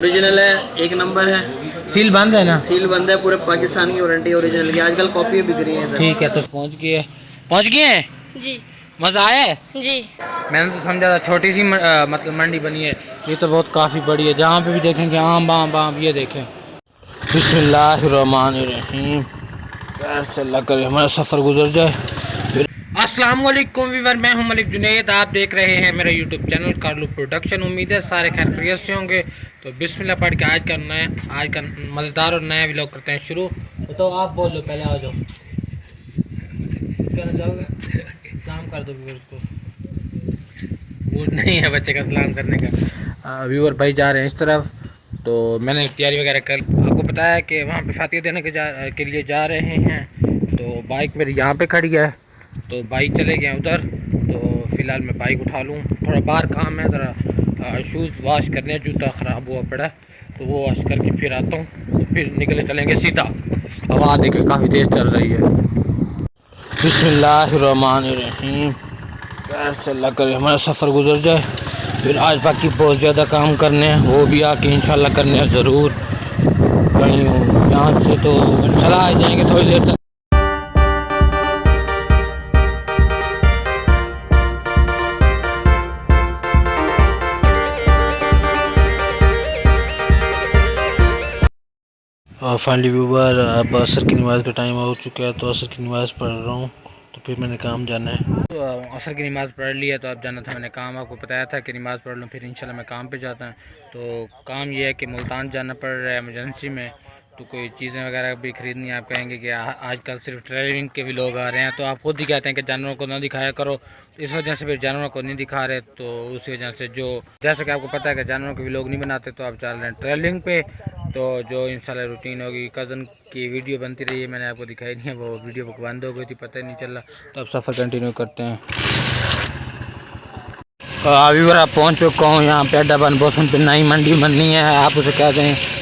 Original है, एक number है। सील बंद है ना? सील बंद है, पूरे पाकिस्तान की वारंटी ओरिजिनल की। आजकल कॉपी बिक रही है। ठीक है, तो पहुंच गए हैं जी। मज़ा आया है जी। मैंने तो समझा था छोटी सी मतलब मंडी बनी है, ये तो बहुत काफ़ी बड़ी है। जहाँ पे भी देखेंगे आम बाम बाम, ये देखें। बिस्मिल्लाहिर्रहमानिर्रहीम। पैर से अल्लाह करे हमारा सफ़र गुजर जाए। अस्सलाम वालेकुम वीवर, मैं हूं मलिक जुनैद। आप देख रहे हैं मेरा यूट्यूब चैनल कारलू प्रोडक्शन। उम्मीद है सारे खैरियत से होंगे। तो बिस्मिल्लाह पढ़ के आज का मज़ेदार और नया व्लॉग करते हैं शुरू। तो आप बोल लो, पहले आ जाओ। कहना चाहोगे? सलाम कर दो व्यूअर्स को। मूड नहीं है बच्चे का सलाम करने का। व्यूअर भाई जा रहे हैं इस तरफ, तो मैंने तैयारी वगैरह कर आपको बताया कि वहाँ पे फातिहा देने के लिए जा रहे हैं। तो बाइक मेरी यहाँ पे खड़ी है, तो बाइक चले गए उधर। तो फ़िलहाल मैं बाइक उठा लूँ, थोड़ा बाहर काम है, ज़रा शूज़ वॉश करने, जूता ख़राब हुआ पड़ा है, तो वो वॉश करके फिर आता हूँ। तो फिर निकले चलेंगे सीधा। हवा देखिए काफ़ी तेज़ चल रही है। बिस्मिल्लाहिर्रहमानिर्रहीम। पैर से अल्लाह करे हमारा सफ़र गुजर जाए। फिर आज बाकी बहुत ज़्यादा काम करने हैं, वो भी आके इंशाल्लाह करने हैं ज़रूर। कहीं यहाँ से तो चला आ जाएंगे थोड़ी देर तक। और फाइनली व्यूवर, अब असर की नमाज़ का टाइम हो चुका है, तो असर की नमाज़ पढ़ रहा हूँ। तो फिर मैंने काम जाना है। तो असर की नमाज़ पढ़ ली है, तो अब जाना था। मैंने काम आपको बताया था कि नमाज़ पढ़ लूँ, फिर इंशाल्लाह मैं काम पे जाता हूँ। तो काम ये है कि मुल्तान जाना पड़ रहा है एमरजेंसी में। तो कोई चीज़ें वगैरह भी ख़रीदनी है। आप कहेंगे कि आजकल सिर्फ ट्रैवलिंग के भी लोग आ रहे हैं, तो आप खुद ही कहते हैं कि जानवरों को ना दिखाया करो। इस वजह से फिर जानवरों को नहीं दिखा रहे। तो उस वजह से जो जैसे कि आपको पता है कि जानवरों के भी लोग नहीं बनाते, तो आप चल रहे हैं ट्रैवलिंग पे। तो जो इंशाल्लाह रूटीन होगी, कज़न की वीडियो बनती रही है, मैंने आपको दिखाई नहीं है, वो वीडियो बंद हो गई थी, पता ही नहीं चला। तो अब सफ़र कंटिन्यू करते हैं। अभी बड़ा पहुँच चुका हूँ यहाँ पे अड्डा बन बोसन पे। नई मंडी बननी है, आप उसे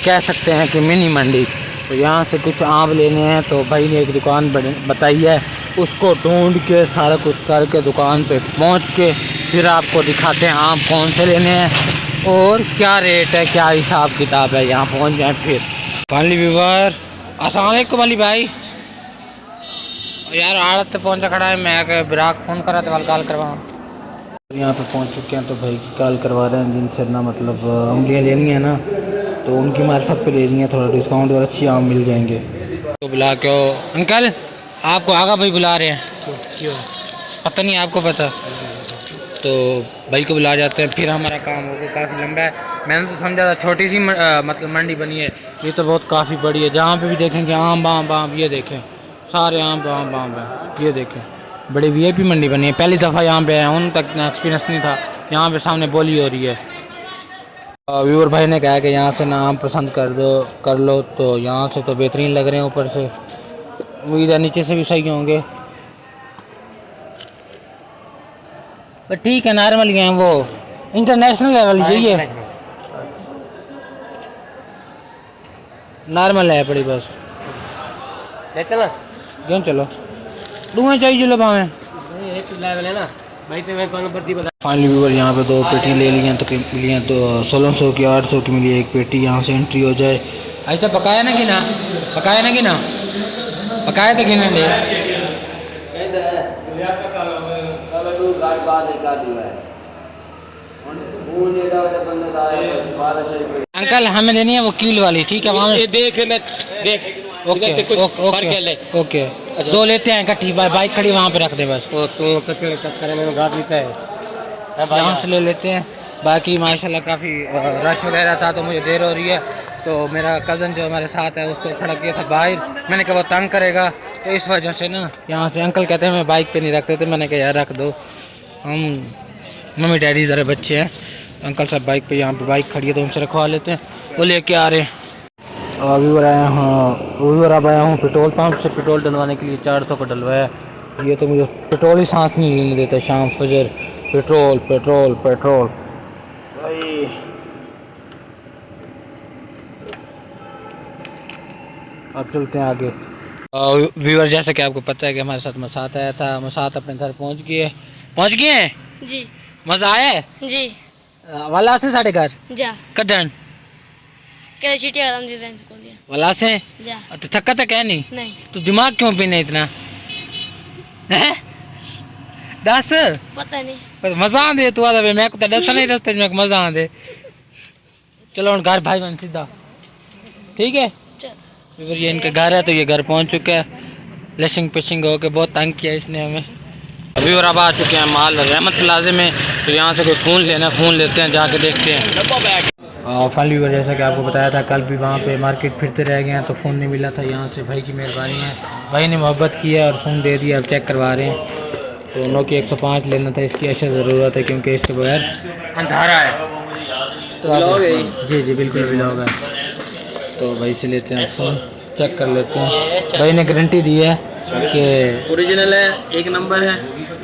कह सकते हैं कि मिनी मंडी। तो यहाँ से कुछ आम लेने हैं, तो भाई ने एक दुकान बताई है, उसको ढूंढ के सारा कुछ करके दुकान पे पहुँच के फिर आपको दिखाते हैं आम कौन से लेने हैं और क्या रेट है, क्या हिसाब किताब है। यहाँ पहुँच जाए फिर। फाइनली व्यूअर, अस्सलाम वालेकुम अली भाई। यार आड़त पहुँचा खड़ा है, मैं बिराक फ़ोन करा तो वाल कॉल करवाऊँ। यहाँ पे पहुँच चुके हैं, तो भाई की कॉल करवा रहे हैं, जिनसे ना मतलब उंगलियाँ लेनी है ना, तो उनकी मार्फत पे लेनी है, थोड़ा डिस्काउंट और अच्छी आम मिल जाएंगे। तो बुला के अंकल, आपको आगा भाई बुला रहे हैं। क्यों पता नहीं आपको पता? तो भाई को बुला जाते हैं, फिर हमारा काम होगा। काफ़ी लंबा है, मैंने तो समझा था छोटी सी मतलब मंडी बनी है, ये तो बहुत काफ़ी बड़ी है। जहाँ पे भी देखेंगे आम बाम बाम, ये देखें सारे आम बाम बाम है, ये देखें। बड़ी वीआईपी मंडी बनी है, पहली दफ़ा यहाँ पे आया हूँ, तक एक्सपीरियंस नहीं था। यहाँ पे सामने बोली हो रही है। व्यूअर भाई ने कहा कि यहाँ से ना आम पसंद कर लो, तो यहाँ से तो बेहतरीन लग रहे हैं, ऊपर से उम्मीद है नीचे से भी सही होंगे। पर ठीक है, नॉर्मल ही हैं, वो इंटरनेशनल लेवल चाहिए, नॉर्मल है बड़ी बस। ले चलो क्यों, चलो दूँ चाहिए जो पावे एक लेवल है ना भाई। तो मैं बता। फाइनली व्यूअर यहाँ पे 2 पेटी ले ली हैं, तकरीबन मिली हैं, तो 1600 की 800 की मिली है एक पेटी। यहाँ से एंट्री हो जाए। ऐसा पकाया ना कि ना, पकाया ना कि ना, पकाया तो गिना ले। अंकल हमें लेनी है वो कील वाली, ठीक है? वहाँ देख ओके ओके ओके, 2 लेते हैं इकट्ठी। बाइक खड़ी वहाँ पे रख दे बस, यहाँ से ले लेते हैं। बाकी माशाल्लाह काफ़ी रश वगैरह था, तो मुझे देर हो रही है। तो मेरा कज़न जो हमारे साथ है, उसको खड़ा किया था बाहर, मैंने कहा वो तंग करेगा, तो इस वजह से ना यहाँ से अंकल कहते हैं मैं बाइक पे नहीं रखते थे। मैंने कहा यार रख दो, हम मम्मी डैडी ज़रा बच्चे हैं। तो अंकल साहब बाइक पे, यहाँ पे बाइक खड़ी है, तो उनसे रखवा लेते हैं, वो लेके आ रहे हैं। अभी अब आया हूँ पेट्रोल पंप से पेट्रोल डलवाने के लिए। 400 का डलवाया। ये तो मुझे पेट्रोल ही सांस नहीं लेने देता, शाम फजर पेट्रोल पेट्रोल पेट्रोल भाई। अब चलते हैं आगे। व्यूअर, जैसे कि आपको पता है कि हमारे साथ मसात आया था, मसात अपने घर पहुंच गए हैं जी। मज़ा आया है जी, वाला से साढ़े घर जा कड्डन के सीटी आराम दे दें खोल दिया वाला से जा तो थका तक है नहीं तो दिमाग क्यों पीने इतना है दस पता नहीं पर मजा आंदे तू आदा मैं को दस नहीं रास्ते में मजा आंदे चलो घर भाई बहन सीधा ठीक है फिर ये इनका घर है तो ये घर पहुंच चुका है लशिंग पिशिंग होके बहुत तंग किया इसने हमें अभी और अब आ चुके हैं माल रहमत प्लाजे में तो यहाँ से कोई फ़ोन लेना फ़ोन लेते हैं जाके देखते हैं फाइनली जैसा कि आपको बताया था कल भी वहाँ पे मार्केट फिरते रह गए हैं तो फ़ोन नहीं मिला था यहाँ से भाई की मेहरबानी है भाई ने मोहब्बत किया और फ़ोन दे दिया अब चेक करवा रहे हैं तो नोकिया 105 लेना था इसकी अशद ज़रूरत है क्योंकि इसके बगैर अंधारा है तो आप जी जी बिल्कुल व्लॉग है तो भाई से लेते हैं फ़ोन चेक कर लेते हैं भाई ने गारंटी दी है कि ओरिजिनल है, एक नंबर है,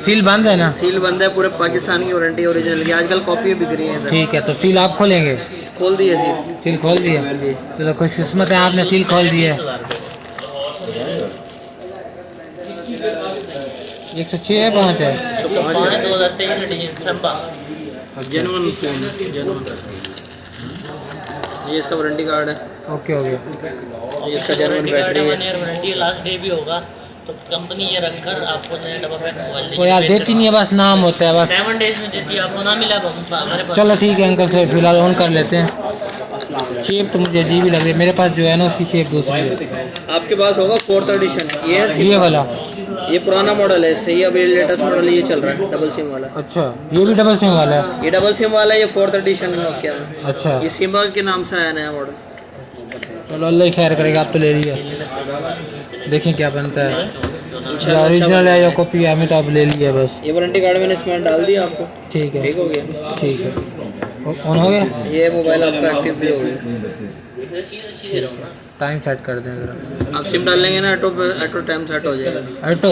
सील बंद है ना सील बंद है, पूरे पाकिस्तान की वारंटी ओरिजिनल की। आजकल कॉपी बिक रही है इधर। ठीक है तो सील आप खोलेंगे खोल दी है सील। सील खोल दिया जी चलो खुशकिस्मत है आपने सील खोल दी है 106 है 5 है जेन्युइन फोन जेन्युइन। ये इसका वारंटी कार्ड है। ओके हो गया ये इसका जेन्युइन बैटरी है। वारंटी लास्ट डे भी होगा तो कंपनी ये रखकर आपको नया डबल पैक मोबाइल वो यार देती नहीं है बस नाम होता है बस 7 डेज में देती है आपको ना मिला हमारे पास चलो ठीक है अंकल से फिलहाल ऑन कर लेते हैं शेप तो मुझे अजीब ही लग रही है मेरे पास जो है ना उसकी शेप दूसरी है आपके पास होगा 4th एडिशन। ये है ये वाला ये पुराना मॉडल है, इससे ये अभी लेटेस्ट मॉडल ये चल रहा है डबल सिम वाला। अच्छा ये भी डबल सिम वाला है ये डबल सिम वाला है, ये 4th एडिशन है नोकिया में। अच्छा ये सिम्बा के नाम से आया नया मॉडल। चलो अल्लाह ही खैर करेगा आप तो ले लिया देखें क्या बनता है ओरिजिनल है या कॉपी है हमें तो आप ले लिया बस ये वारंटी कार्ड मैंने इसमें डाल दिया आपको। ठीक है ठीक हो गया। ठीक है ऑन हो गया ये मोबाइल आपका एक्टिव भी हो गया। टाइम सेट कर दें ज़रा आप सिम डाल लेंगे ना ऑटो टाइम सेट हो जाएगा। ऑटो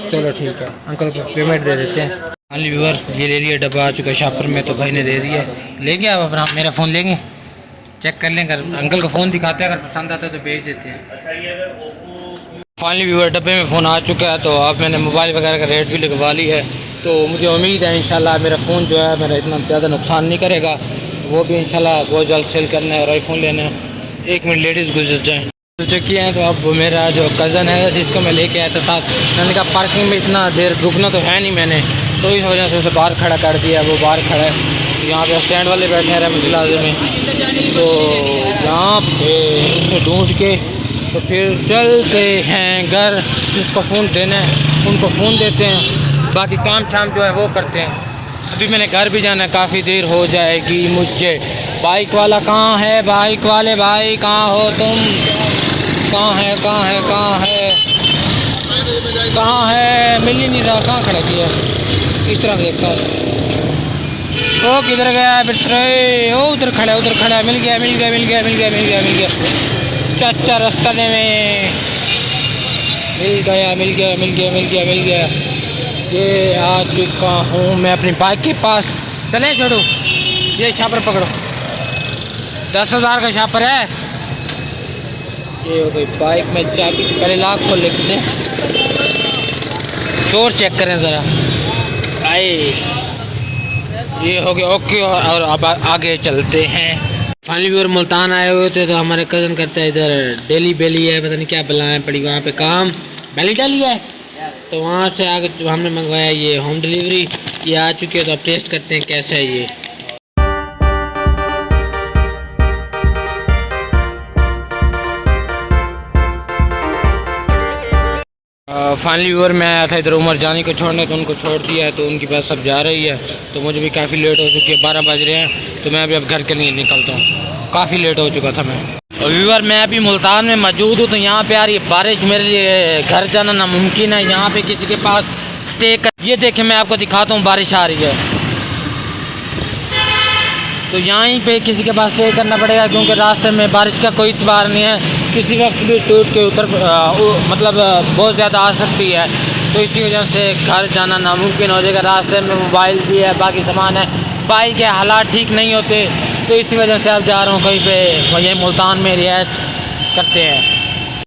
चलो ठीक है अंकल को पेमेंट दे देते हैं हाली व्यूअर ये ले लिया डब्बा आ चुका है शॉपर में तो भाई ने दे दिया लेंगे आप अपना मेरा फ़ोन लेंगे चेक कर लेंगे अंकल को फ़ोन दिखाते हैं अगर पसंद आता है तो भेज देते हैं फाइनली व्यूअर डब्बे में फ़ोन आ चुका है तो अब मैंने मोबाइल वगैरह का रेट भी लगवा ली है तो मुझे उम्मीद है इंशाल्लाह मेरा फ़ोन जो है मेरा इतना ज़्यादा नुकसान नहीं करेगा वो भी इंशाल्लाह बहुत जल्द सेल करना है और आईफोन लेना है 1 मिनट लेडीज़ गुजर जाएँ तो चुकी हैं तो अब मेरा जो कज़न है जिसको मैं लेके आया था साथ मैंने कहा पार्किंग में इतना देर रुकना तो है नहीं मैंने तो इस वजह से उसे बाहर खड़ा कर दिया वो बाहर खड़ा है यहाँ पे स्टैंड वाले बैठे हैं रहमत प्लाज़े में तो यहाँ पे उसे ढूंढ के तो फिर चलते हैं घर जिसको फ़ोन देना है उनको फ़ोन देते हैं बाकी काम शाम जो है वो करते हैं अभी मैंने घर भी जाना है काफ़ी देर हो जाएगी मुझे बाइक वाला कहाँ है बाइक वाले भाई कहाँ हो तुम कहाँ है कहाँ है कहाँ है कहाँ है मिल ही नहीं रहा कहाँ खड़ा किया इस तरह देखता ओ किधर गया बेटे ओ उधर खड़ा है मिल गया मिल गया मिल गया मिल गया मिल गया मिल गया चाचा रास्ता में मिल गया मिल गया मिल गया मिल गया मिल गया ये आ चुका हूँ मैं अपनी बाइक के पास चले छोड़ो ये शापर पकड़ो 10,000 का शापर है ये हो गई बाइक में चाबी पहले लाख खोल लेते हैं शोर चेक करें ज़रा आए ये हो गया ओके और अब आगे चलते हैं फाइनली भी और मुल्तान आए हुए थे तो हमारे कज़न करता है इधर डेली बेली है पता नहीं क्या बलाएं पड़ी वहाँ पे काम बेली डाली है तो वहाँ से आगे जो हमने मंगवाया ये होम डिलीवरी ये आ चुकी है तो अब टेस्ट करते हैं कैसा है ये फाइनली व्यूअर मैं आया था इधर उमर जानी को छोड़ने तो उनको छोड़ दिया है तो उनकी बस अब जा रही है तो मुझे भी काफ़ी लेट हो चुकी है 12 बज रहे हैं तो मैं अभी अब घर के लिए निकलता हूँ काफ़ी लेट हो चुका था मैं और व्यूअर मैं अभी मुल्तान में मौजूद हूँ तो यहाँ पे यार ये बारिश मेरे लिए घर जाना नामुमकिन है यहाँ पे किसी के पास स्टे कर ये देखें मैं आपको दिखाता हूँ बारिश आ रही है तो यहीं पे किसी के पास स्टे करना पड़ेगा क्योंकि रास्ते में बारिश का कोई इतबार नहीं है किसी वक्त भी टूट के ऊपर मतलब बहुत ज़्यादा आ सकती है तो इसी वजह से घर जाना नामुमकिन हो जाएगा रास्ते में मोबाइल भी है बाकी सामान है बाइक के हालात ठीक नहीं होते तो इसी वजह से अब जा रहा हूँ कहीं पे यही मुल्तान में रिहाइश करते हैं